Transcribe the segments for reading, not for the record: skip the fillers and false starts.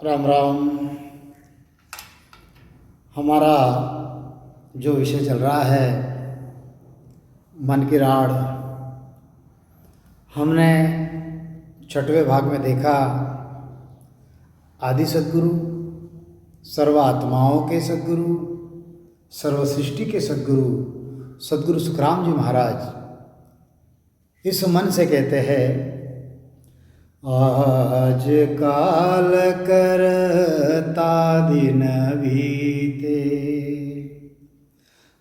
राम राम। हमारा जो विषय चल रहा है मन की राड़, हमने छठवें भाग में देखा आदि सद्गुरु, सर्व आत्माओं के सद्गुरु, सर्व सृष्टि के सद्गुरु सद्गुरु सुखराम जी महाराज इस मन से कहते हैं, आज काल करता दिन बीते,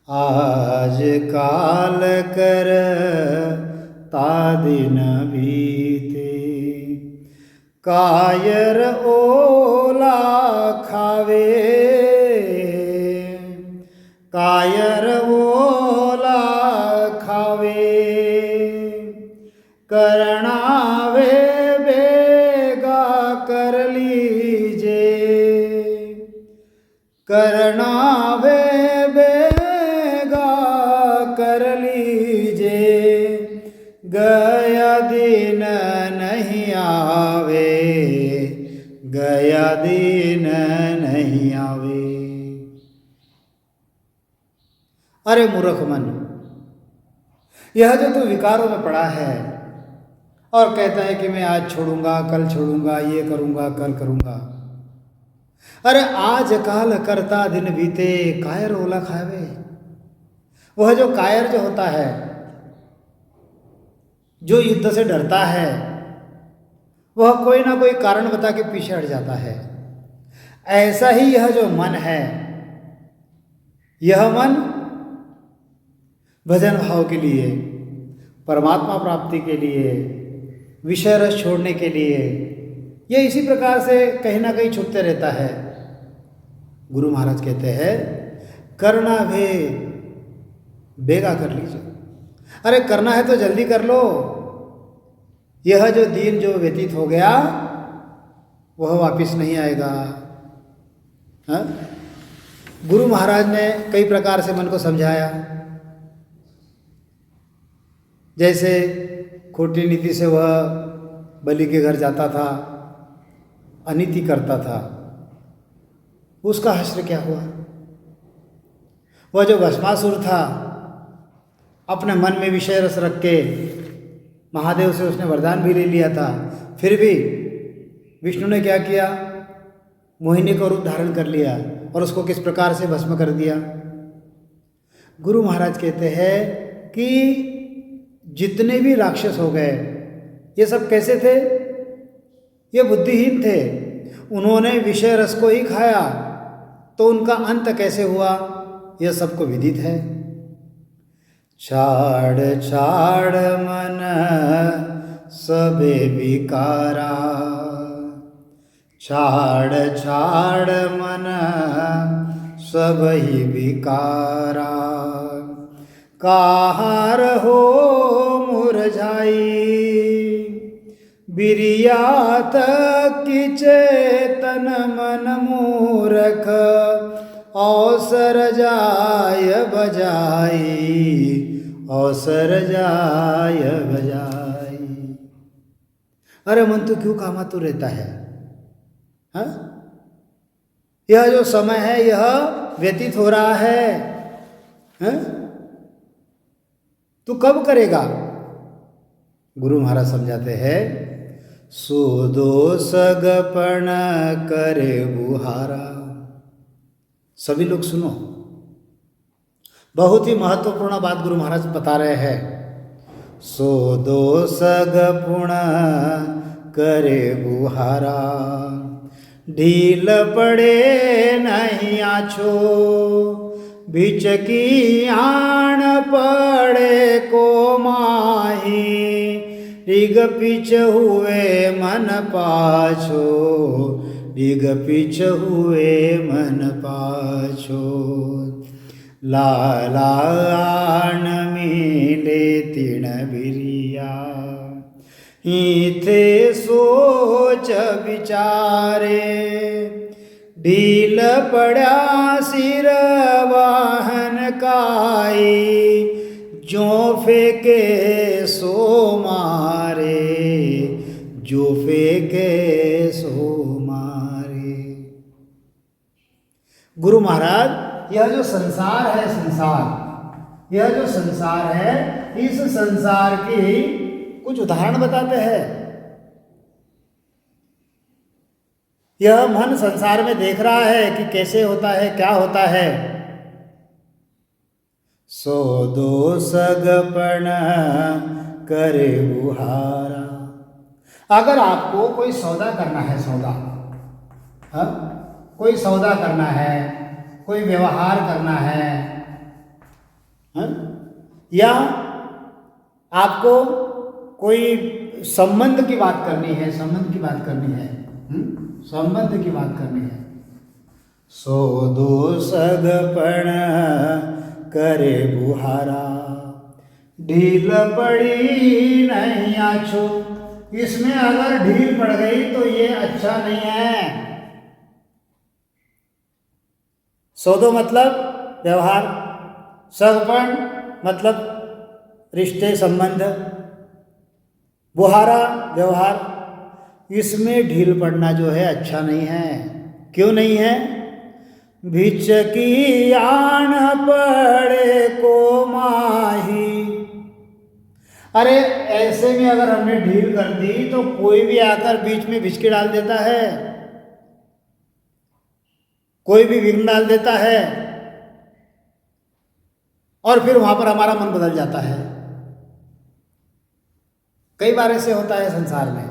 आज काल करता दिन बीते, कायर ओला खावे, कायर ओला खावे, करणावे बेगा कर लीजे, करणावे बेगा कर लीजे, गया दिन नहीं आवे, गया दिन नहीं आवे। अरे मूर्ख मन, यह जो तू विकारों में पड़ा है और कहता है कि मैं आज छोड़ूंगा, कल छोड़ूंगा, ये करूंगा, कल करूंगा। अरे आज काल करता दिन बीते, कायर ओला खावे। वह जो कायर जो होता है, जो युद्ध से डरता है, वह कोई ना कोई कारण बता के पीछे हट जाता है। ऐसा ही यह जो मन है, यह मन भजन भाव के लिए, परमात्मा प्राप्ति के लिए, विषय रस छोड़ने के लिए, ये इसी प्रकार से कहीं ना कहीं छूटते रहता है। गुरु महाराज कहते हैं, करना भी बेगा कर लीजिए। अरे करना है तो जल्दी कर लो। यह जो दिन जो व्यतीत हो गया वह वापस नहीं आएगा। हाँ? गुरु महाराज ने कई प्रकार से मन को समझाया। जैसे खोटी नीति से वह बलि के घर जाता था, अनीति करता था, उसका हश्र क्या हुआ। वह जो भस्मासुर था, अपने मन में विषय रस रख के महादेव से उसने वरदान भी ले लिया था, फिर भी विष्णु ने क्या किया, मोहिनी का रूप धारण कर लिया और उसको किस प्रकार से भस्म कर दिया। गुरु महाराज कहते हैं कि जितने भी राक्षस हो गए, ये सब कैसे थे? ये बुद्धिहीन थे। उन्होंने विषय रस को ही खाया, तो उनका अंत कैसे हुआ यह सबको विदित है। छाड़ छाड़ मन सबे विकारा, छाड़ छाड़ मन सब ही विकारा, काहार हो मुरझाई, बिरियात की चेतन मन मूरख, अवसर जाय बजाई, अवसर जाय बजाई। अरे मन तो क्यों कामातु रहता है? हाँ? यह जो समय है यह व्यतीत हो रहा है। हाँ? तू कब करेगा? गुरु महाराज समझाते हैं, सो दो सगपण करे बुहारा। सभी लोग सुनो, बहुत ही महत्वपूर्ण बात गुरु महाराज बता रहे हैं। सो दो सगपुण करे बुहारा, ढील पड़े नहीं आछो, बिच की आण पड़े को माही, डिग पिछ हुए मन पाछो, डिग पिछ हुए मन पाछो, लालान मिले तिण बिरिया, ईथे सोच विचारे, ढील पड़ा सिर वाहन काई, जो फेंके सो मारे, जो फेंके सो मारे। गुरु महाराज, यह जो संसार है, यह जो संसार है, इस संसार की कुछ उदाहरण बताते हैं। यह मन संसार में देख रहा है कि कैसे होता है, क्या होता है। सो दो सगपण करे बुहारा। अगर आपको कोई सौदा करना है, कोई सौदा करना है, कोई व्यवहार करना है, या आपको कोई संबंध की बात करनी है, संबंध की बात करनी है। सो दो सगपण करे बुहारा, ढील पड़ी नहीं आछो। इसमें अगर ढील पड़ गई तो ये अच्छा नहीं है। सौदो मतलब व्यवहार, सगपण मतलब रिश्ते संबंध, बुहारा व्यवहार, इसमें ढील पड़ना जो है अच्छा नहीं है। क्यों नहीं है? भिचकी आन पड़े को माही। अरे ऐसे में अगर हमने ढील कर दी तो कोई भी आकर बीच में भिचकी डाल देता है, कोई भी विघ्न डाल देता है, और फिर वहां पर हमारा मन बदल जाता है। कई बार ऐसे होता है संसार में,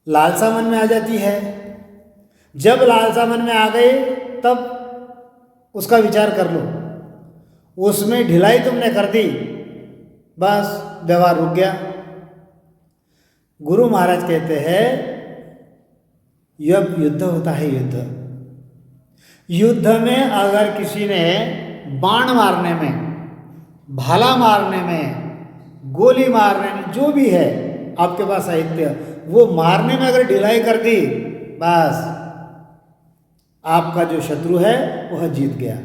लालसा मन में आ जाती है। जब लालसा मन में आ गई तब उसका विचार कर लो, उसमें ढिलाई तुमने कर दी, बस व्यवहार रुक गया। गुरु महाराज कहते हैं जब युद्ध होता है, युद्ध में अगर किसी ने बाण मारने में, भाला मारने में, गोली मारने में, जो भी है आपके पास साहित्य, वो मारने में अगर ढिलाई कर दी, बस आपका जो शत्रु है वह जीत गया।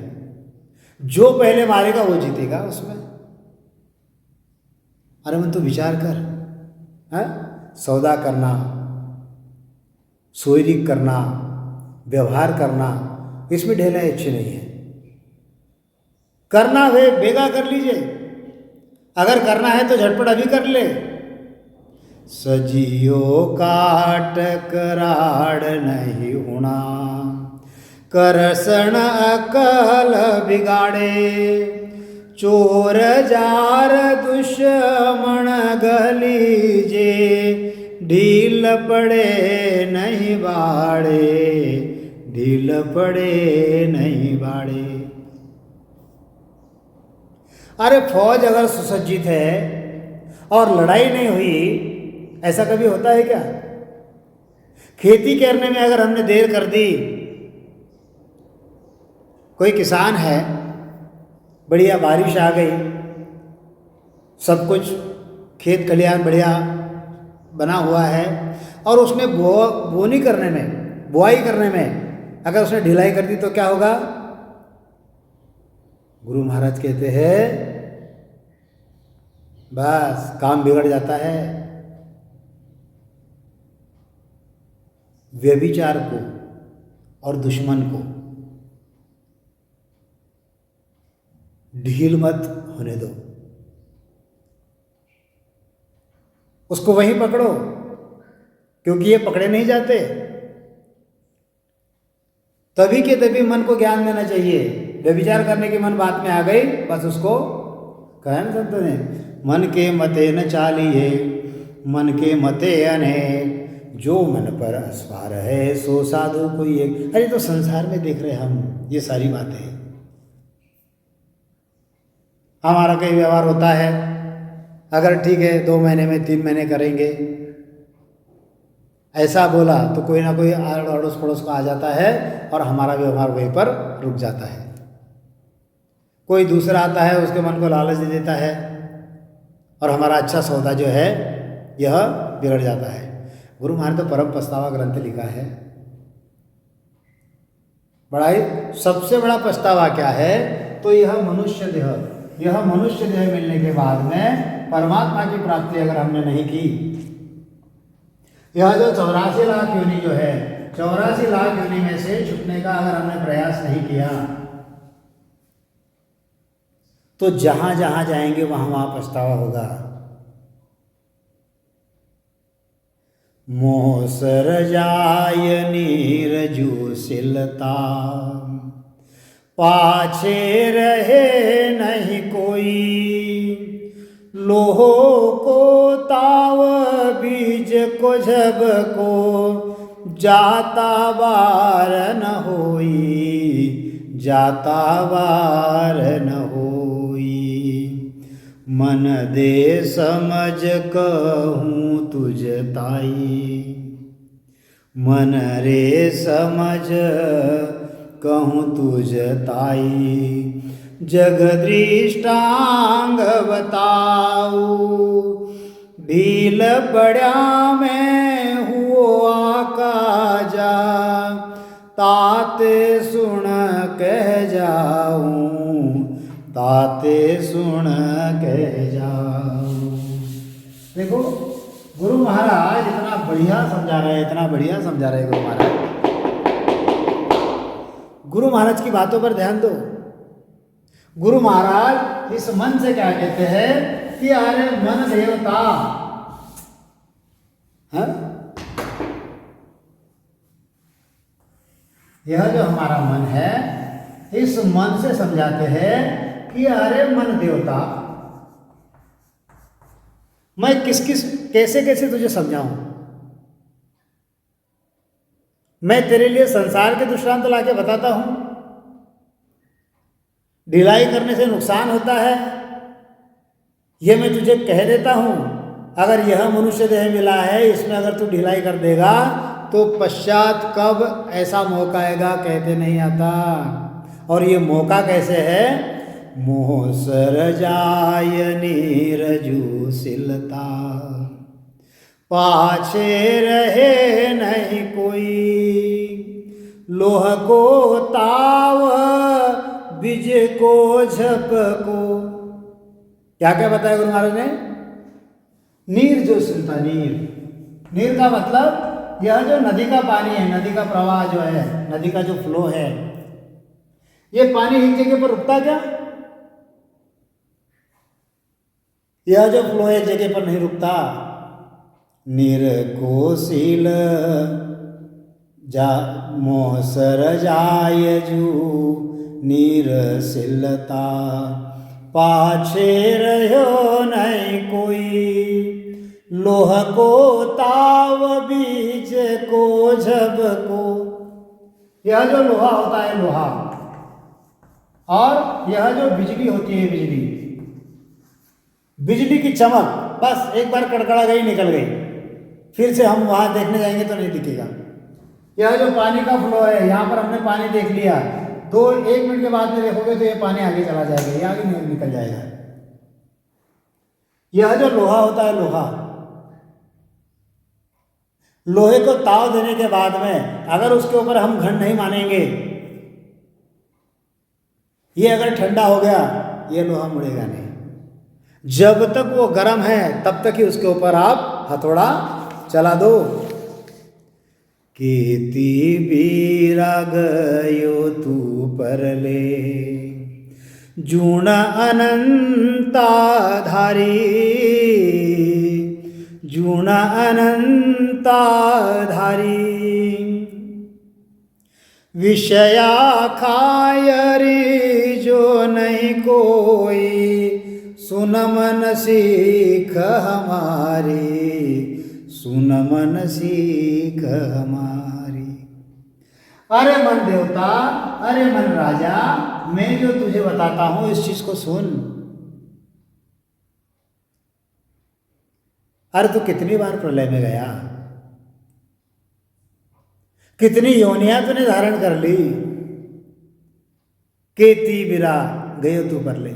जो पहले मारेगा वो जीतेगा उसमें। अरे मन तो विचार कर, सौदा करना, सोयरिक करना, व्यवहार करना, इसमें ढिलाई अच्छी नहीं है। करना है बेगा कर लीजिए, अगर करना है तो झटपट अभी कर ले। सजियो काट कराड़ नहीं होना, करसण अकल बिगाड़े। चोर जार दुश्मन गलीजे, ढील पड़े नहीं बाड़े, ढील पड़े नहीं बाड़े। अरे फौज अगर सुसज्जित है और लड़ाई नहीं हुई, ऐसा कभी होता है क्या? खेती करने में अगर हमने देर कर दी, कोई किसान है, बढ़िया बारिश आ गई, सब कुछ खेत खलिहान बढ़िया बना हुआ है, और उसने बोनी करने में, बुआई करने में अगर उसने ढिलाई कर दी तो क्या होगा? गुरु महाराज कहते हैं बस काम बिगड़ जाता है। व्यभिचार को और दुश्मन को ढील मत होने दो, उसको वहीं पकड़ो, क्योंकि ये पकड़े नहीं जाते। तभी के तभी मन को ज्ञान देना चाहिए। व्यभिचार करने की मन बात में आ गई, बस उसको कहा ना संतों ने, मन के मते न चालिए, मन के मते अनेक, जो मन पर अस्वार है सो साधु कोई एक। अरे तो संसार में देख रहे हम ये सारी बातें, हमारा कई व्यवहार होता है, अगर ठीक है 2 महीने में 3 महीने करेंगे, ऐसा बोला तो कोई ना कोई अड़ोस पड़ोस का आ जाता है और हमारा व्यवहार वहीं पर रुक जाता है। कोई दूसरा आता है, उसके मन को लालच दे देता है और हमारा अच्छा सौदा जो है यह बिगड़ जाता है। गुरु महाराज तो परम पछतावा ग्रंथ लिखा है। बड़ा ही सबसे बड़ा पछतावा क्या है? तो यह मनुष्य देह मिलने के बाद में परमात्मा की प्राप्ति अगर हमने नहीं की, यह जो 84 लाख योनि जो है, 84 लाख योनि में से छुटने का अगर हमने प्रयास नहीं किया तो जहां जहां जाएंगे वहां वहां पछतावा होगा। मोसर जाय नीरजुसिलता, पाछे रहे नहीं कोई, लोहो को ताव बीज को जब को, जाता बार न होई, जाता बार न होई। मन दे समझ कहूँ तुझ ताई, मन रे समझ कहूँ तुझ ताई। जगदृष्टांग बताऊ, ढील पड़ा मैं हुआ काजा, ताते सुन कह जाऊं, ताते सुन कह जाऊं। देखो गुरु महाराज इतना बढ़िया समझा रहे हैं, इतना बढ़िया समझा रहे हैं गुरु महाराज। गुरु महाराज की बातों पर ध्यान दो। गुरु महाराज इस मन से क्या कहते हैं कि अरे मन देवता, है? यह जो हमारा मन है, इस मन से समझाते हैं कि अरे मन देवता, मैं किस किस कैसे कैसे तुझे समझाऊं। मैं तेरे लिए संसार के दृष्टांत लाके बताता हूं, ढिलाई करने से नुकसान होता है यह मैं तुझे कह देता हूं। अगर यह मनुष्य देह मिला है, इसमें अगर तू ढिलाई कर देगा तो पश्चात कब ऐसा मौका आएगा कहते नहीं आता। और ये मौका कैसे है? मोसर जाय नीरजुसिलता, पाछे रहे नहीं कोई, लोह को ताव बीज को झप को। क्या क्या बताया गुरु महाराज ने? नीर जो सिलता, नीर, नीर का मतलब यह जो नदी का पानी है, नदी का प्रवाह जो है, नदी का जो फ्लो है, ये पानी एक जगह पर रुकता क्या? यह जो फ्लो एक जगह पर नहीं रुकता। नीर को सील जा मोसर जाय जू नीर सिलता, पाछे रहो नहीं कोई, लोह को ताव बीज को झब को। यह जो लोहा होता है, लोहा, और यह जो बिजली होती है, बिजली, बिजली की चमक बस एक बार कड़कड़ा गई, निकल गई, फिर से हम वहां देखने जाएंगे तो नहीं दिखेगा। यह जो पानी का फ्लो है, यहाँ पर हमने पानी देख लिया, 1 मिनट के बाद में देखोगे तो ये पानी आगे चला जाएगा, ये आगे निकल जाएगा। यह जो लोहा होता है, लोहा, लोहे को ताव देने के बाद में अगर उसके ऊपर हम घन नहीं मानेंगे, ये अगर ठंडा हो गया, ये लोहा मुड़ेगा नहीं। जब तक वो गर्म है तब तक ही उसके ऊपर आप हथौड़ा चला दो। कीती बीरा गयो तू परले, जूण अनंता धारी, जूण अनंता धारी। विषया खायरी जो नहीं कोई, सुन मन सीख हमारी, सुन मन सीख हमारी। अरे मन देवता, अरे मन राजा, मैं जो तुझे बताता हूं इस चीज को सुन। अरे तू कितनी बार प्रलय में गया, कितनी योनियां तूने धारण कर ली। केती बिरा गयो तू परले,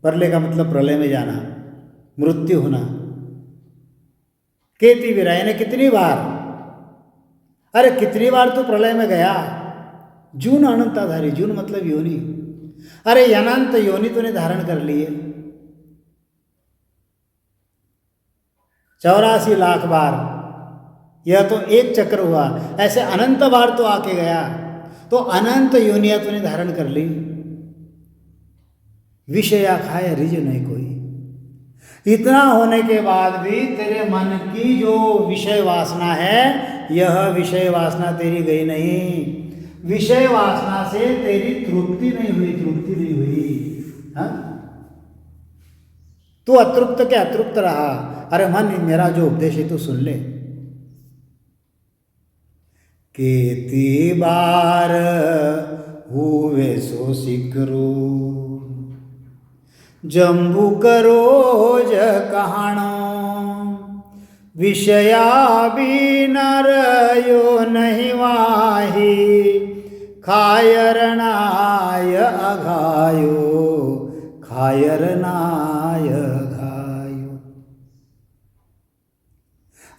परले का मतलब प्रलय में जाना, मृत्यु होना। केती बिरा यानी कितनी बार, अरे कितनी बार तू प्रलय में गया। जून अनंताधारी, जून मतलब योनि, अरे अनंत योनि तूने धारण कर लिए। 84 लाख बार यह तो एक चक्र हुआ, ऐसे अनंत बार तो आके गया, तो अनंत योनियां तूने धारण कर ली। विषया खाए रिज नहीं कोई। इतना होने के बाद भी तेरे मन की जो विषय वासना है, यह विषय वासना तेरी गई नहीं। विषय वासना से तेरी तृप्ति नहीं हुई, तृप्ति नहीं हुई। हाँ, तू अतृप्त के अतृप्त रहा। अरे मन, मेरा जो उपदेश है तू सुन ले। केती बार हुए सो सिकरो, जम्बू करोज कहाणो, विषया बिनर यो नहीं वाही, खायरनाय अघायो, खायरनाय घायो।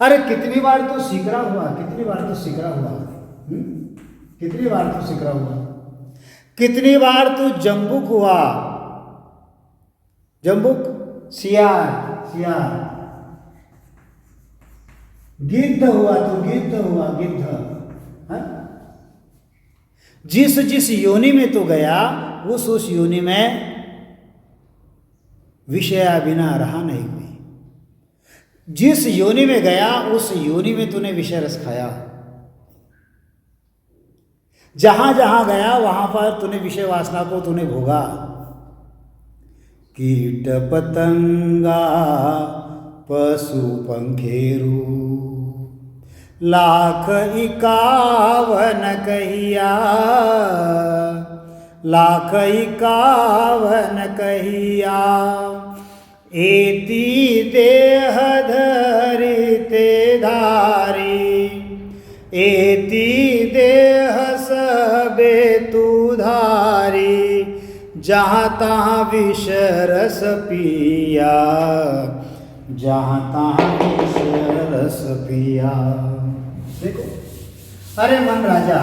अरे कितनी बार तो सिकरा हुआ, कितनी बार तो सिकरा हुआ, कितनी बार तो सिकरा हुआ, कितनी बार तो जम्बुक हुआ। जम्बुक सियार, सियार। गिद्ध हुआ तो गिद्ध हुआ, गिद्ध। हाँ? जिस जिस योनि में तो गया, उस योनि में विषया बिना रहा नहीं कोई। जिस योनि में गया, उस योनि में तूने विषय रस खाया। जहां जहां गया वहां पर तूने विषय वासना को तूने भोगा। कीट पतंगा पशु पंखेरु, लाख इकावन कहिया, लाख इकावन कहिया। एती देह धरिते धारी, एती देह सबे तू धारी। जहाँ तहाँ विष रस पिया, जहाँ तहाँ विष रस पिया। देखो, अरे मन राजा,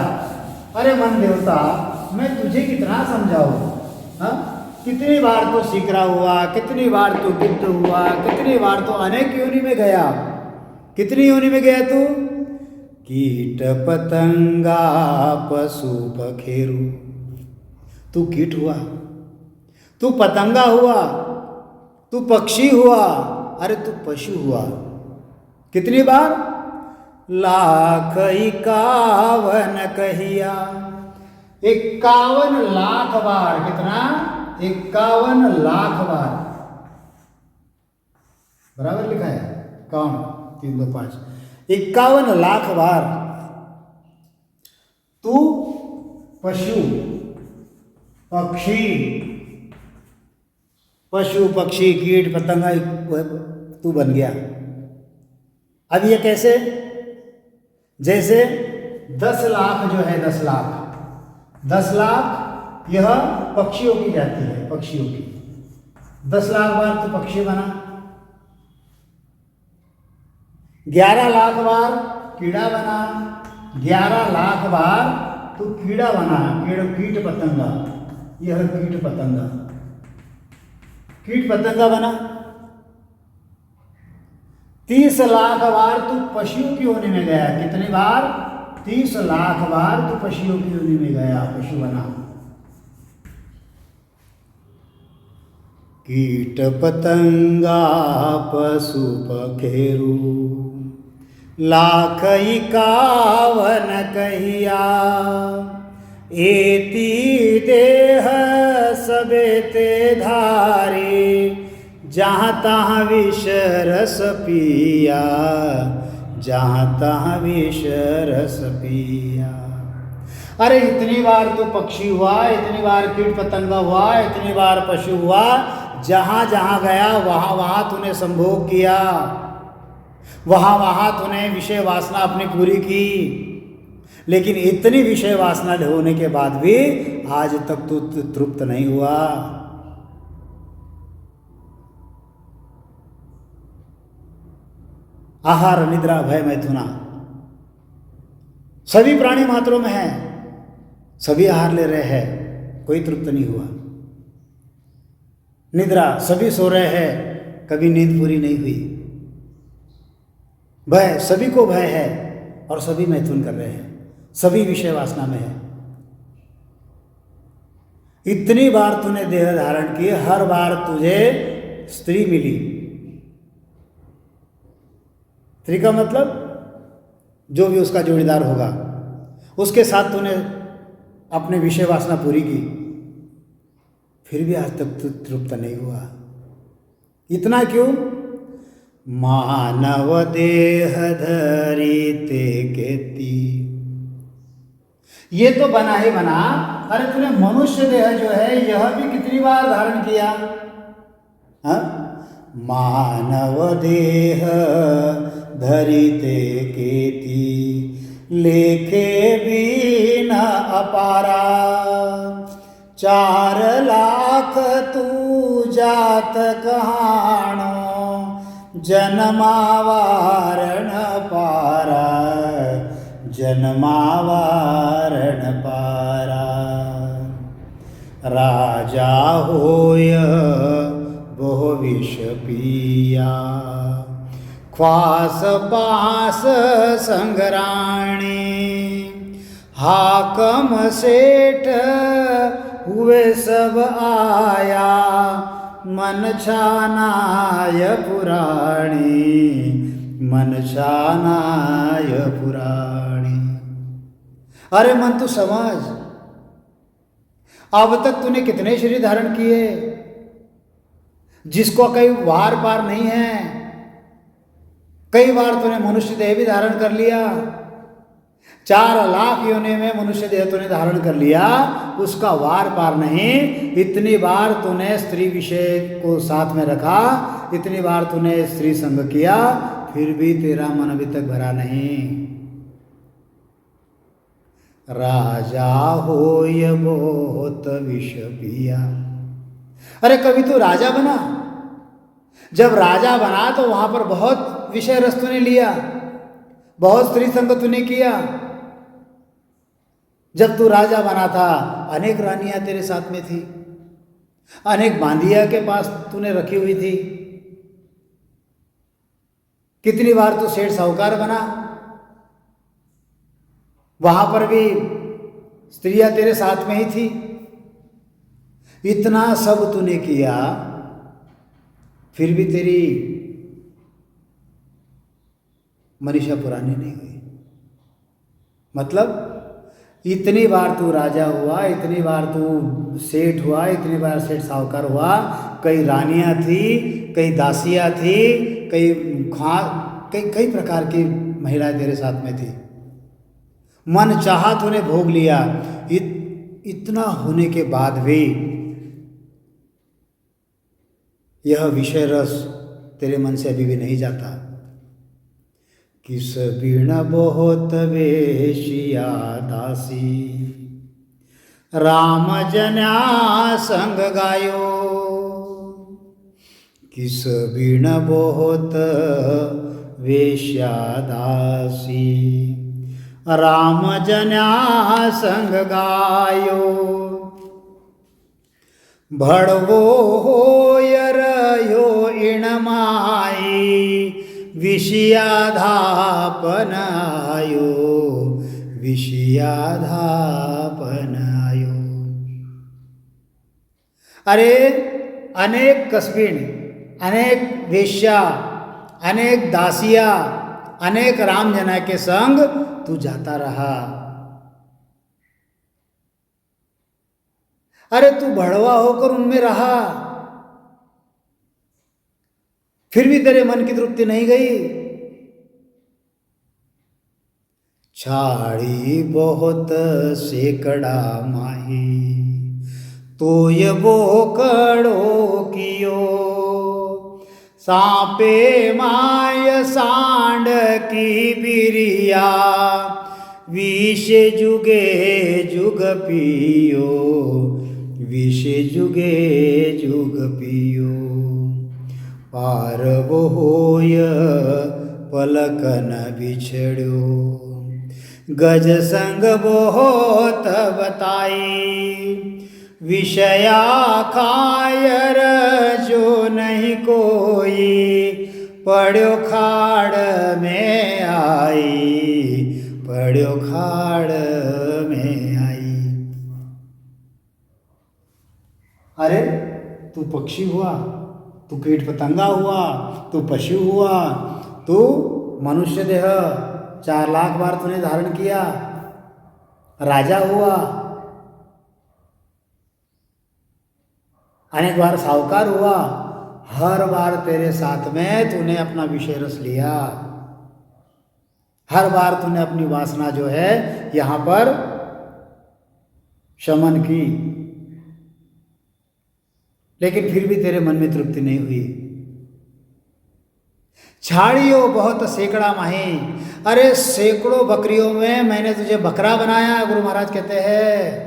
अरे मन देवता, मैं तुझे कितना समझाऊं? हाँ, कितनी बार तो सिकरा हुआ, कितनी बार तो गिद्ध हुआ, कितनी बार तो अनेक योनि में गया। कितनी योनि में गया तू? कीट पतंगा पशु पखेरु। तू कीट हुआ, तू पतंगा हुआ, तू पक्षी हुआ, अरे तू पशु हुआ। कितनी बार? लाख इकावन कहिया। 51 लाख बार। कितना? 51 लाख बार। बराबर लिखा है? कौन? 3 2 5। 51 लाख बार तू पशु पक्षी, पशु पक्षी कीट पतंगा तू बन गया। अब ये कैसे? जैसे 10 लाख जो है, 10 लाख, 10 लाख यह पक्षियों की जाति है, पक्षियों की। 10 लाख बार तू पक्षी बना, 11 लाख बार कीड़ा बना, 11 लाख बार तू कीड़ा बना, कीट पतंगा, यह कीट पतंगा, कीट पतंगा बना। 30 लाख बार तू पशुओं की योनि में गया। कितनी बार? 30 लाख बार तू पशुओं की योनि में गया, पशु बना। कीट पतंगा पशु पखेरु, लाख इकावन कहिया। एती देह सबे ते धारी, जहाँ तहाँ विष रस पिया, जहाँ तहाँ विष रस पिया। अरे इतनी बार तो पक्षी हुआ, इतनी बार कीट पतंगा हुआ, इतनी बार पशु हुआ। जहाँ जहाँ गया वहाँ वहाँ तूने संभोग किया, वहाँ वहाँ तूने विषय वासना अपनी पूरी की। लेकिन इतनी विषय वासना होने के बाद भी आज तक तू तृप्त नहीं हुआ। आहार निद्रा भय मैथुना सभी प्राणी मात्रों में है, सभी आहार ले रहे हैं, कोई तृप्त नहीं हुआ। निद्रा सभी सो रहे हैं, कभी नींद पूरी नहीं हुई। भय सभी को भय है, और सभी मैथुन कर रहे हैं, सभी विषय वासना में है। इतनी बार तूने देह धारण की, हर बार तुझे स्त्री मिली। स्त्री का मतलब जो भी उसका जोड़ीदार होगा, उसके साथ तूने अपने विषय वासना पूरी की, फिर भी आज तक तू तृप्त नहीं हुआ। इतना क्यों? मानव देह धरी ते केती, ये तो बना ही बना। अरे तूने मनुष्य देह जो है यह भी कितनी बार धारण किया? हाँ, मानव देह धरी ते केती, लेखे भी न अपारा। 4 लाख तू जात कहाणो, जन्मावारण पारा, जन्मावारण पारा। राजा होय बहु विष पिया, ख्वास पास संगराणी। हाकम सेठ हुए सब आया, मन छानाय पुराणी, मन छानाय पुराणी। अरे मन तू समझ, अब तक तूने कितने शरीर धारण किए जिसको कई वार पार नहीं है। कई बार तूने मनुष्य देह भी धारण कर लिया, 4 लाख योनि में मनुष्य देह तूने धारण कर लिया, उसका वार पार नहीं। इतनी बार तूने स्त्री विषय को साथ में रखा, इतनी बार तूने स्त्री संग किया, फिर भी तेरा मन अभी तक भरा नहीं। राजा होय बहुत विष पिया। अरे कभी तू राजा बना, जब राजा बना तो वहां पर बहुत विषय रस तूने लिया, बहुत स्त्री संग तूने किया। जब तू राजा बना था अनेक रानियां तेरे साथ में थी, अनेक बांदिया के पास तूने रखी हुई थी। कितनी बार तू सेठ साहूकार बना, वहां पर भी स्त्रियां तेरे साथ में ही थी। इतना सब तूने किया, फिर भी तेरी मनीषा पुरानी नहीं हुई। मतलब इतनी बार तू राजा हुआ, इतनी बार तू सेठ हुआ, इतनी बार सेठ साहूकार हुआ, कई रानियां थी, कई दासियां थी, कई प्रकार की महिलाएं तेरे साथ में थी। मन चाहा तूने भोग लिया। इतना होने के बाद भी यह विषय रस तेरे मन से अभी भी नहीं जाता। किस बिन बहुत वेशिया दासी, राम जन्या संग गायो। किस बिन बहुत वेश्या दासी, राम जन्या संग गायो। भड़वो होयर यो इणमाई, विषयाधापन आयो, विषयाधापन आयो। अरे अनेक कस्बिन, अनेक वेश्या, अनेक दासिया, अनेक राम जना के संग तू जाता रहा। अरे तू भड़वा होकर उनमें रहा, फिर भी तेरे मन की तृप्ति नहीं गई। छाड़ी बहुत सेकड़ा माही, तो ये बोकड़ो कियो। सांपे माय सांड की बिरिया, विष जुगे जुग पियो, विष जुगे जुग पियो। पारव होय पलकन बिछड़ो, गज संग बहुत बताई। विषया खायर जो नहीं कोई, पड़ो खाड़ में आई, पड़ो खाड़ में आई। अरे तू पक्षी हुआ, तू कीट पतंगा हुआ, तू पशु हुआ, तू मनुष्य देह 4 लाख बार तूने धारण किया, राजा हुआ, अनेक बार साहूकार हुआ, हर बार तेरे साथ में तूने अपना विषय रस लिया, हर बार तूने अपनी वासना जो है यहां पर शमन की, लेकिन फिर भी तेरे मन में तृप्ति नहीं हुई। छाड़ियो बहुत सैकड़ा माही, अरे सैकड़ों बकरियों में मैंने तुझे बकरा बनाया, गुरु महाराज कहते हैं।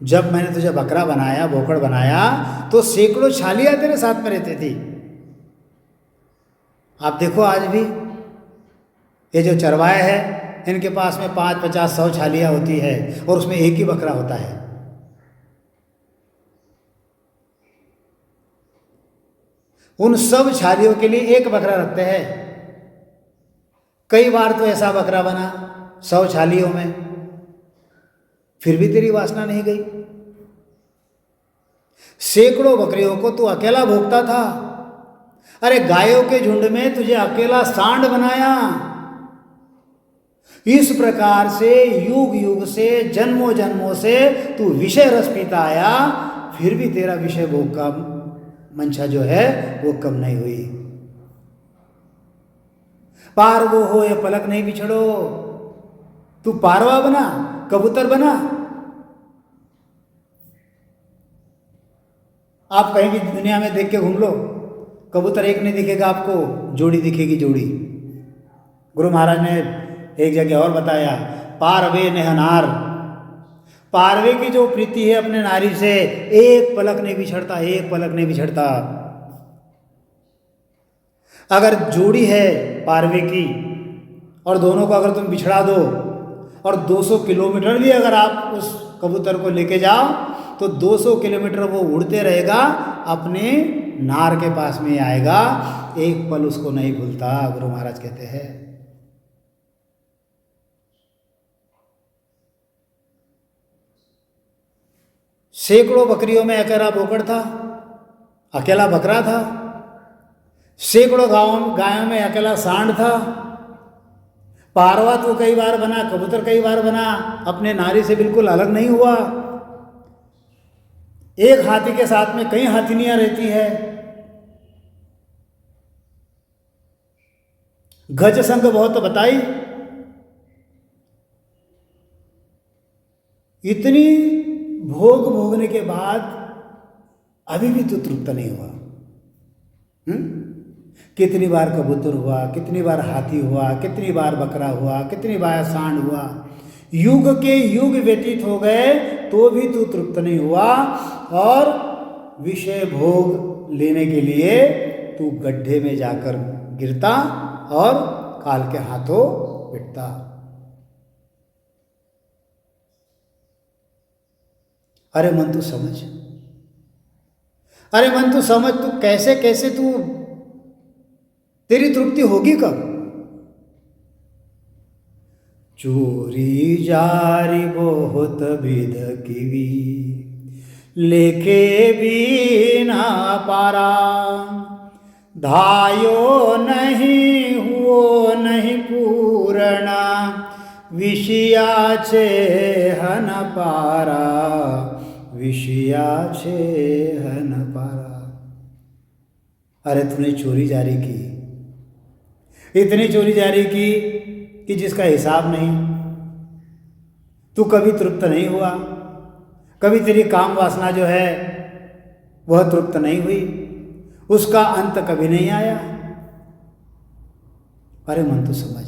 जब मैंने तुझे बकरा बनाया, बोकड़ बनाया, तो सैकड़ों छालियां तेरे साथ में रहती थी। आप देखो आज भी ये जो चरवाए हैं, इनके पास में 5, 50, 100 छालियां होती है और उसमें एक ही बकरा होता है। उन सब छालियों के लिए एक बकरा रखते हैं। कई बार तो ऐसा बकरा बना 100 छालियों में, फिर भी तेरी वासना नहीं गई। सैकड़ों बकरियों को तू अकेला भोगता था। अरे गायों के झुंड में तुझे अकेला सांड बनाया। इस प्रकार से युग युग से, जन्मों जन्मों से तू विषय रस पीता आया, फिर भी तेरा विषय भोग का मंशा जो है वो कम नहीं हुई। पार वो हो या पलक नहीं बिछड़ो, तू पारवा बना, कबूतर बना। आप कहीं भी दुनिया में देख के घूम लो, कबूतर एक नहीं दिखेगा आपको, जोड़ी दिखेगी, जोड़ी। गुरु महाराज ने एक जगह और बताया, पारवे नेहनार, पारवे की जो प्रीति है अपने नारी से, एक पलक नहीं बिछड़ता, एक पलक नहीं बिछड़ता। अगर जोड़ी है पारवे की और दोनों को अगर तुम बिछड़ा दो और 200 किलोमीटर भी अगर आप उस कबूतर को लेके जाओ तो 200 किलोमीटर वो उड़ते रहेगा, अपने नार के पास में आएगा, एक पल उसको नहीं भूलता, गुरु महाराज कहते हैं। सैकड़ों बकरियों में अकेला बोकड़ था, अकेला बकरा था। सैकड़ों गायों में अकेला सांड था। पारवा तो कई बार बना, कबूतर कई बार बना, अपने नारी से बिल्कुल अलग नहीं हुआ। एक हाथी के साथ में कई हाथिनियां रहती है। गज संग बहुत बताई, इतनी भोग भोगने के बाद अभी भी तो तृप्त नहीं हुआ। कितनी बार कबूतर हुआ, कितनी बार हाथी हुआ, कितनी बार बकरा हुआ, कितनी बार सांड हुआ, युग के युग व्यतीत हो गए तो भी तू तृप्त नहीं हुआ, और विषय भोग लेने के लिए तू गड्ढे में जाकर गिरता और काल के हाथों पिटता। अरे मन तू समझ, अरे मन तू समझ, तू कैसे कैसे तू, तेरी तृप्ति होगी कब? चोरी जारी बहुत विध कीवी, लेके भी ना पारा, धायो नहीं हुओ नहीं पूर्णा, विषयाचे हन पारा, विषयाचे हन पारा। अरे तूने चोरी जारी की, इतनी चोरी जारी की कि जिसका हिसाब नहीं। तू कभी तृप्त नहीं हुआ, कभी तेरी काम वासना जो है वह तृप्त नहीं हुई, उसका अंत कभी नहीं आया। अरे मन तो समझ।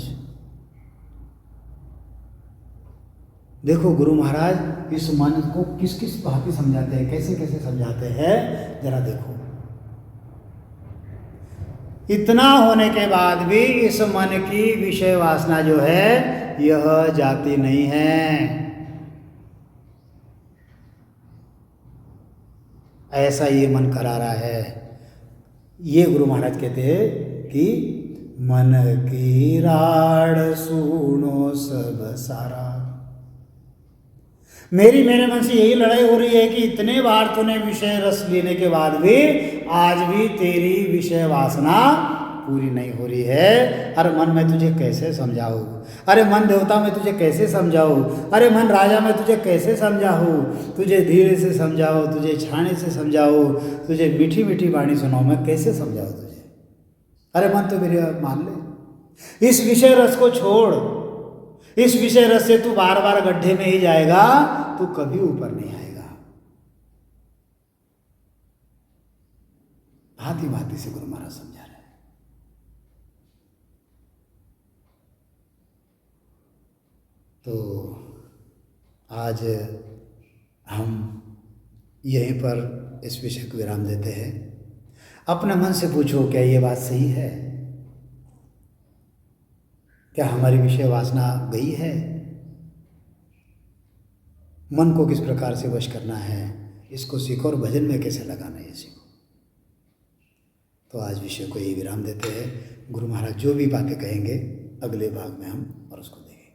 देखो गुरु महाराज इस मन को किस किस भांति समझाते हैं, कैसे कैसे समझाते हैं, जरा देखो। इतना होने के बाद भी इस मन की विषय वासना जो है यह जाती नहीं है। ऐसा ये मन करा रहा है। ये गुरु महाराज कहते हैं कि मन की राड़ सुनो सब सारा। मेरे मन से यही लड़ाई हो रही है कि इतने बार तूने विषय रस लेने के बाद भी आज भी तेरी विषय वासना पूरी नहीं हो रही है। अरे मन, मैं तुझे कैसे समझाऊं? अरे मन देवता, मैं तुझे कैसे समझाऊं? अरे मन राजा, मैं तुझे कैसे समझाऊं? तुझे धीरे से समझाओ, तुझे छाने से समझाओ, तुझे मीठी मीठी वाणी सुनाओ, मैं कैसे समझाऊं तुझे? अरे मन तो मेरी बात मान ले, इस विषय रस को छोड़। इस विषय रस से तू बार बार गड्ढे में ही जाएगा, तू कभी ऊपर नहीं आएगा। भांति भांति से गुरु महाराज समझा रहे हैं। तो आज हम यहीं पर इस विषय को विराम देते हैं। अपने मन से पूछो, क्या ये बात सही है? क्या हमारी विषय वासना गई है? मन को किस प्रकार से वश करना है, इसको सीखो, और भजन में कैसे लगाना है ये सीखो। तो आज विषय को यही विराम देते हैं। गुरु महाराज जो भी बातें कहेंगे अगले भाग में हम और उसको देखेंगे।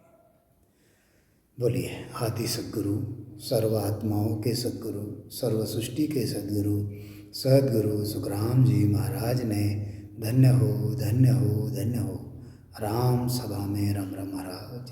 बोलिए, आदि सद्गुरु, सर्व आत्माओं के सद्गुरु, सर्व सृष्टि के सद्गुरु, सद्गुरु सुखराम जी महाराज ने धन्य हो, धन्य हो, धन्य हो। राम सभा में राम राम महाराज।